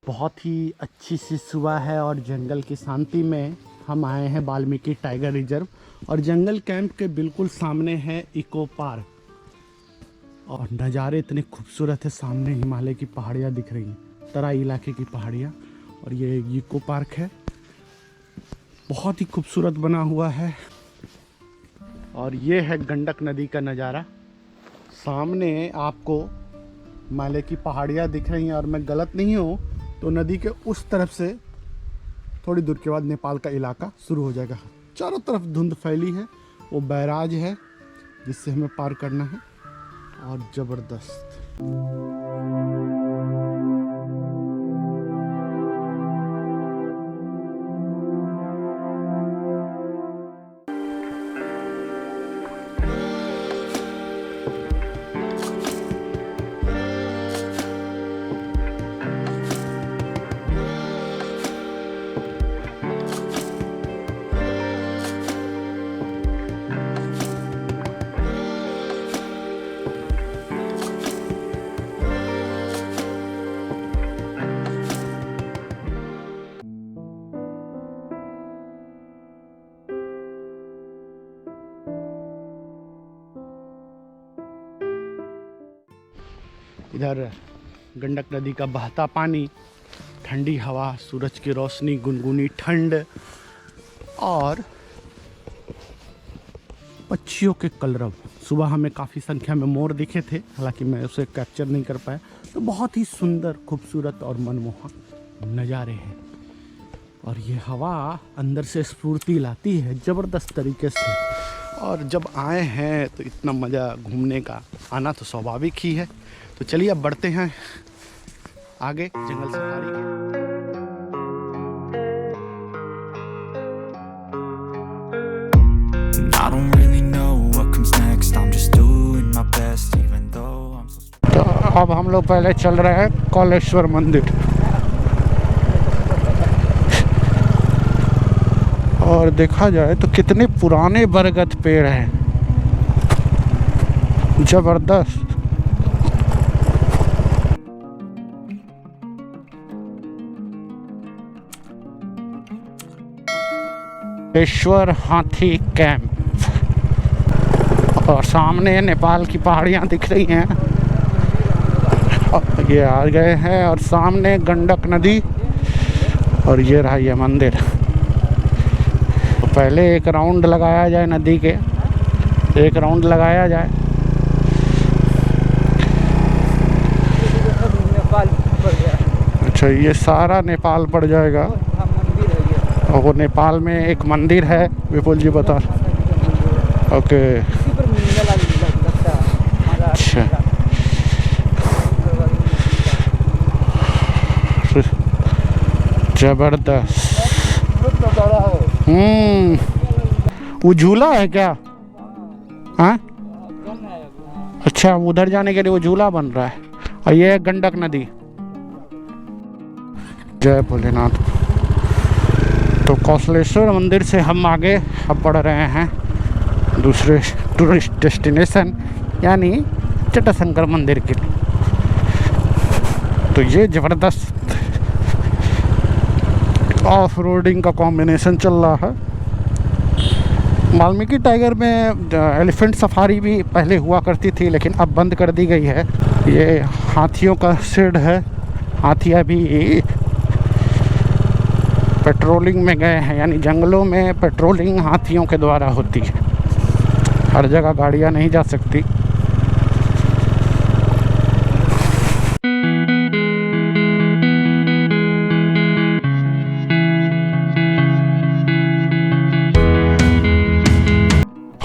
बहुत ही अच्छी सी सुबह है और जंगल की शांति में हम आए हैं वाल्मीकि टाइगर रिजर्व। और जंगल कैंप के बिल्कुल सामने है इको पार्क और नज़ारे इतने खूबसूरत है। सामने हिमालय की पहाड़ियाँ दिख रही हैं, तराई इलाके की पहाड़ियाँ। और ये इको पार्क है, बहुत ही खूबसूरत बना हुआ है। और ये है गंडक नदी का नज़ारा। सामने आपको हिमालय की पहाड़ियाँ दिख रही हैं और मैं गलत नहीं हूँ तो नदी के उस तरफ से थोड़ी दूर के बाद नेपाल का इलाका शुरू हो जाएगा। चारों तरफ धुंध फैली है, वो बैराज है जिससे हमें पार करना है। और ज़बरदस्त इधर गंडक नदी का बहता पानी, ठंडी हवा, सूरज की रोशनी, गुनगुनी ठंड और पक्षियों के कलरव। सुबह हमें काफ़ी संख्या में मोर दिखे थे, हालांकि मैं उसे कैप्चर नहीं कर पाया। तो बहुत ही सुंदर, खूबसूरत और मनमोहक नज़ारे हैं। और ये हवा अंदर से स्फूर्ति लाती है ज़बरदस्त तरीके से। और जब आए हैं तो इतना मज़ा घूमने का आना तो स्वाभाविक ही है। तो चलिए अब बढ़ते हैं आगे जंगल सफारी के। I don't really know what comes next. I'm just doing my best, even though I'm so. तो अब हम लोग पहले चल रहे हैं कौलेश्वर मंदिर। और देखा जाए तो कितने पुराने बरगद पेड़ हैं, जबरदस्त। ईश्वर हाथी कैंप। और सामने नेपाल की पहाड़ियाँ दिख रही हैं। ये आ गए हैं और सामने गंडक नदी और ये रहा ये मंदिर। तो पहले एक राउंड लगाया जाए नदी के, एक राउंड लगाया जाए। अच्छा, ये सारा नेपाल पड़ जाएगा। और वो नेपाल में एक मंदिर है, विपुल जी बता। ओके, अच्छा, जबरदस्त। वो झूला है क्या? हाँ, अच्छा, उधर जाने के लिए वो झूला बन रहा है। और ये है गंडक नदी। जय भोलेनाथ। तो कौशलेश्वर मंदिर से हम आगे अब बढ़ रहे हैं दूसरे टूरिस्ट डेस्टिनेशन यानी जटाशंकर मंदिर के लिए। तो ये ज़बरदस्त ऑफ रोडिंग का कॉम्बिनेशन चल रहा है। वाल्मीकि टाइगर में एलिफेंट सफारी भी पहले हुआ करती थी, लेकिन अब बंद कर दी गई है। ये हाथियों का शेड है। हाथियाँ भी पेट्रोलिंग में गए हैं, यानी जंगलों में पेट्रोलिंग हाथियों के द्वारा होती है। हर जगह गाड़ियाँ नहीं जा सकती।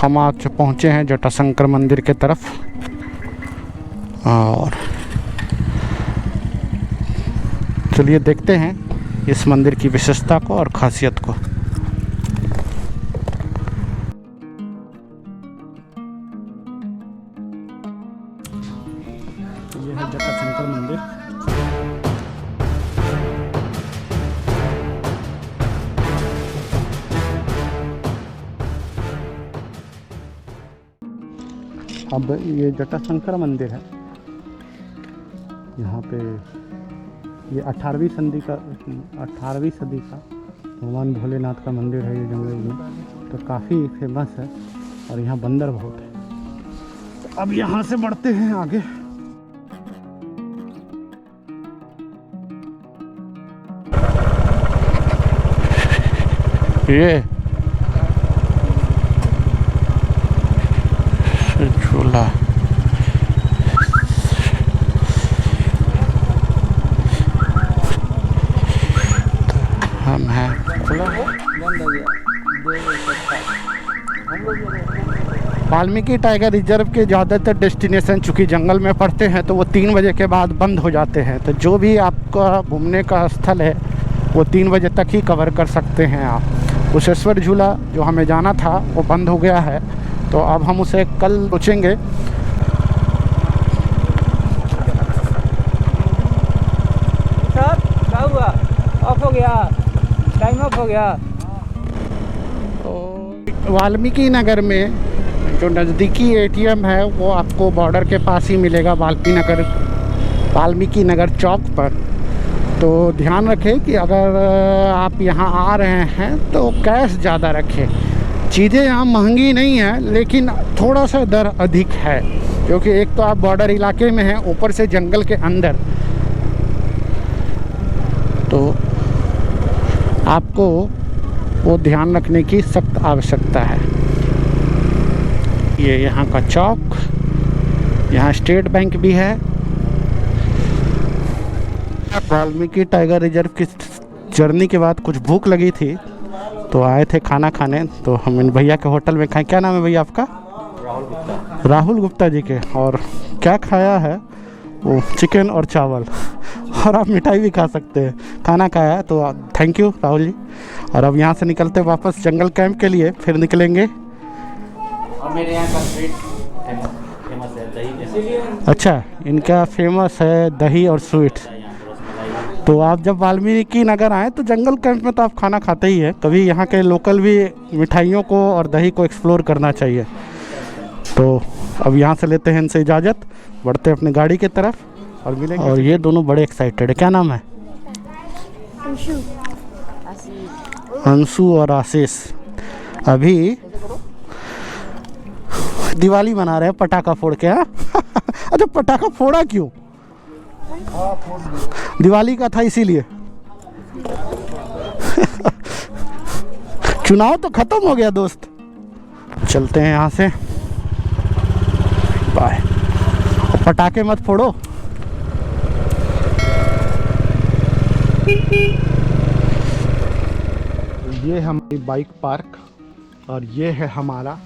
हम आज पहुँचे हैं जटाशंकर मंदिर के तरफ और चलिए देखते हैं इस मंदिर की विशेषता को और खासियत को। ये है जटाशंकर मंदिर। अब ये जटाशंकर मंदिर है। यहाँ पे ये 18वीं सदी का भगवान भोलेनाथ का मंदिर है ये जंगल में, तो काफ़ी फेमस है और यहाँ बंदर बहुत है। तो अब यहाँ से बढ़ते हैं आगे। ये झूला हम हैं वाल्मीकि टाइगर रिजर्व के ज़्यादातर डेस्टिनेशन चूँकि जंगल में पड़ते हैं तो वो 3 बजे के बाद बंद हो जाते हैं। तो जो भी आपका घूमने का स्थल है वो 3 बजे तक ही कवर कर सकते हैं आप। कुशेश्वर झूला जो हमें जाना था वो बंद हो गया है, तो अब हम उसे कल सोचेंगे। सर क्या हुआ? ऑफ हो गया, टाइम ऑफ हो गया। तो वाल्मीकि नगर में जो नज़दीकी एटीएम है वो आपको बॉर्डर के पास ही मिलेगा, वाल्मीकि नगर चौक पर। तो ध्यान रखें कि अगर आप यहाँ आ रहे हैं तो कैश ज़्यादा रखें। चीज़ें यहाँ महंगी नहीं है लेकिन थोड़ा सा दर अधिक है, क्योंकि एक तो आप बॉर्डर इलाके में हैं, ऊपर से जंगल के अंदर, तो आपको वो ध्यान रखने की सख्त आवश्यकता है। ये यहाँ का चौक, यहाँ स्टेट बैंक भी है। वाल्मीकि टाइगर रिजर्व की जर्नी के बाद कुछ भूख लगी थी तो आए थे खाना खाने। तो हम इन भैया के होटल में खाए। क्या नाम है भैया आपका? राहुल गुप्ता जी के। और क्या खाया है वो चिकन और चावल, और आप मिठाई भी खा सकते हैं। खाना खाया है तो थैंक यू राहुल जी। और अब यहाँ से निकलते वापस जंगल कैंप के लिए फिर निकलेंगे। और मेरे यहाँ का स्वीट फेमस है दही। अच्छा, इनका फेमस है दही और स्वीट। तो आप जब वाल्मीकि नगर आएँ तो जंगल कैंप में तो आप खाना खाते ही है, कभी यहाँ के लोकल भी मिठाइयों को और दही को एक्सप्लोर करना चाहिए। तो अब यहाँ से लेते हैं इनसे इजाज़त, बढ़ते हैं अपनी गाड़ी की तरफ और मिलेंगे। और ये दोनों बड़े एक्साइटेड है। क्या नाम है? अंशु और आशीष। अभी दिवाली मना रहे हैं पटाखा फोड़ के। हाँ अच्छा, पटाखा फोड़ा क्यों? दिवाली का था इसीलिए। चुनाव तो खत्म हो गया दोस्त। चलते हैं यहाँ से, बाय। पटाखे मत फोड़ो। ये हमारी बाइक पार्क और ये है हमारा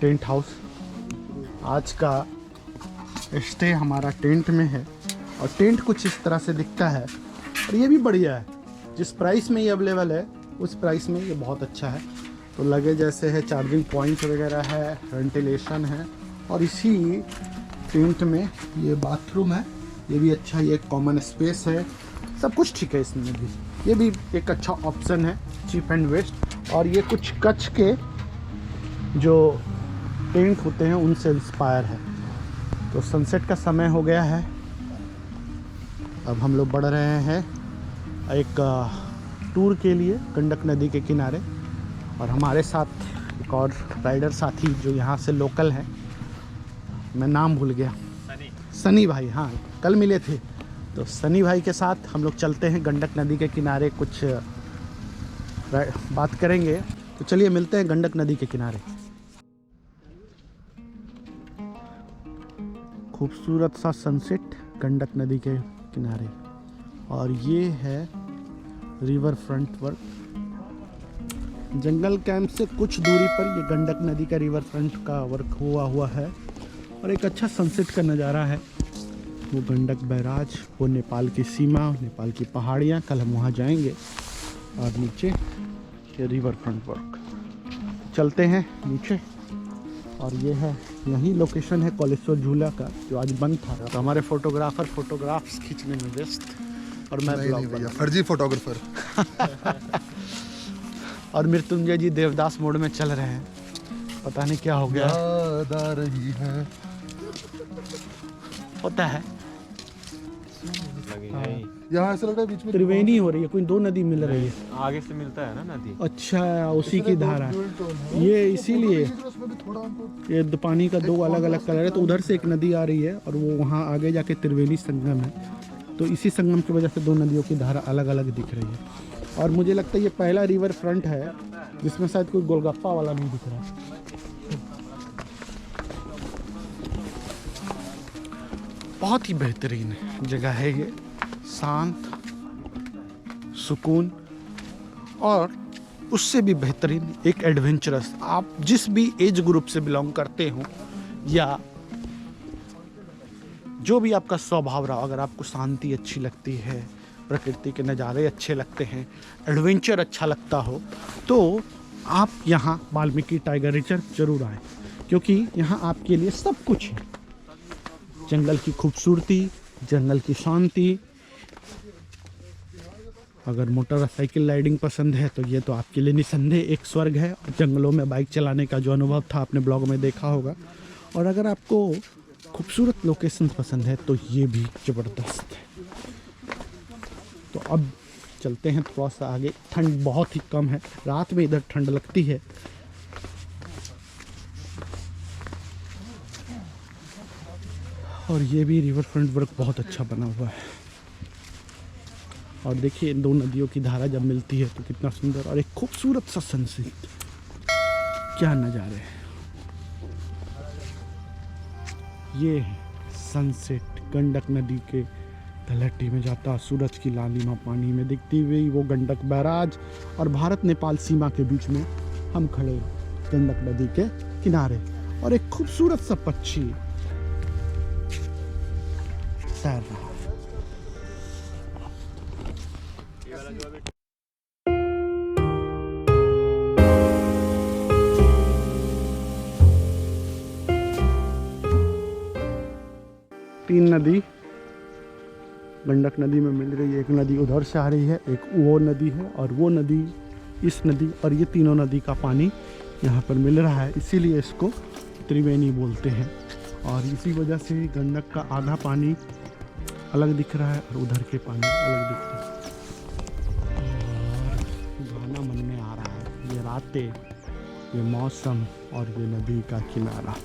टेंट हाउस। आज का स्टे हमारा टेंट में है और टेंट कुछ इस तरह से दिखता है। और ये भी बढ़िया है, जिस प्राइस में ये अवेलेबल है उस प्राइस में ये बहुत अच्छा है। तो लगे जैसे है, चार्जिंग पॉइंट वगैरह है, वेंटिलेशन है, और इसी टेंट में ये बाथरूम है, ये भी अच्छा, ये कॉमन स्पेस है, सब कुछ ठीक है इसमें भी। ये भी एक अच्छा ऑप्शन है, चीप एंड बेस्ट। और ये कुछ कच्छ के जो टेंट होते हैं उनसे इंस्पायर है। तो सनसेट का समय हो गया है, अब हम लोग बढ़ रहे हैं एक टूर के लिए गंडक नदी के किनारे। और हमारे साथ एक और राइडर साथी जो यहाँ से लोकल हैं, मैं नाम भूल गया, सनी भाई। हाँ, कल मिले थे। तो सनी भाई के साथ हम लोग चलते हैं गंडक नदी के किनारे, कुछ बात करेंगे। तो चलिए मिलते हैं गंडक नदी के किनारे। खूबसूरत सा सनसेट गंडक नदी के किनारे, और ये है रिवर फ्रंट वर्क। जंगल कैंप से कुछ दूरी पर ये गंडक नदी का रिवर फ्रंट का वर्क हुआ है और एक अच्छा सनसेट का नज़ारा है। वो गंडक बैराज, वो नेपाल की सीमा, नेपाल की पहाड़ियाँ, कल हम वहाँ जाएंगे। और नीचे ये रिवर फ्रंट वर्क। चलते हैं नीचे। और ये है, यही लोकेशन है कोलेश्वर झूला का जो आज बंद था। तो हमारे फोटोग्राफर फोटोग्राफ्स खींचने में व्यस्त और मैं ब्लॉग फर्जी फोटोग्राफर। और मृत्युंजय जी देवदास मोड में चल रहे हैं, पता नहीं क्या हो गया। याद आ रही है, होता है। यहाँ ऐसा लग रहा है बीच में त्रिवेणी हो रही है, कोई दो नदी मिल रही है। आगे से मिलता है ना नदी। अच्छा, उसी की धारा है। dual tone है। ये इसीलिए उसमें भी थोड़ा हमको ये पानी का दो अलग अलग कलर है। तो उधर से एक नदी आ रही है और वो वहाँ आगे जाके त्रिवेणी संगम है। तो इसी संगम की वजह से दो नदियों की धारा अलग अलग दिख रही है। और मुझे लगता है ये पहला रिवर फ्रंट है जिसमें शायद कोई गोलगप्पा वाला नहीं दिख रहा। बहुत ही बेहतरीन जगह है ये, शांत, सुकून और उससे भी बेहतरीन एक एडवेंचरस। आप जिस भी एज ग्रुप से बिलोंग करते हो या जो भी आपका स्वभाव रहा, अगर आपको शांति अच्छी लगती है, प्रकृति के नज़ारे अच्छे लगते हैं, एडवेंचर अच्छा लगता हो, तो आप यहाँ वाल्मीकि टाइगर रिजर्व जरूर आए, क्योंकि यहाँ आपके लिए सब कुछ है। जंगल की खूबसूरती, जंगल की शांति। अगर मोटरसाइकिल राइडिंग पसंद है तो ये तो आपके लिए निसंदेह एक स्वर्ग है। और जंगलों में बाइक चलाने का जो अनुभव था आपने ब्लॉग में देखा होगा। और अगर आपको खूबसूरत लोकेशन पसंद है तो ये भी ज़बरदस्त है। तो अब चलते हैं थोड़ा सा आगे। ठंड बहुत ही कम है, रात में इधर ठंड लगती है। और ये भी रिवर फ्रंट वर्क बहुत अच्छा बना हुआ है। और देखिए इन दो नदियों की धारा जब मिलती है तो कितना सुंदर और एक खूबसूरत सा सनसेट। क्या नज़ारे हैं। ये है सनसेट, गंडक नदी के तलहटी में जाता सूरज की लालिमा पानी में दिखती हुई वो गंडक बैराज। और भारत नेपाल सीमा के बीच में हम खड़े गंडक नदी के किनारे। और एक खूबसूरत सा पक्षी तैर रहा है। तीन नदी गंडक नदी में मिल रही है। एक नदी उधर से आ रही है, एक वो नदी है और वो नदी इस नदी, और ये तीनों नदी का पानी यहाँ पर मिल रहा है, इसीलिए इसको त्रिवेणी बोलते हैं। और इसी वजह से गंडक का आधा पानी अलग दिख रहा है और उधर के पानी अलग दिख रहा है। और गाना मन में आ रहा है, ये रातें, ये मौसम और ये नदी का किनारा।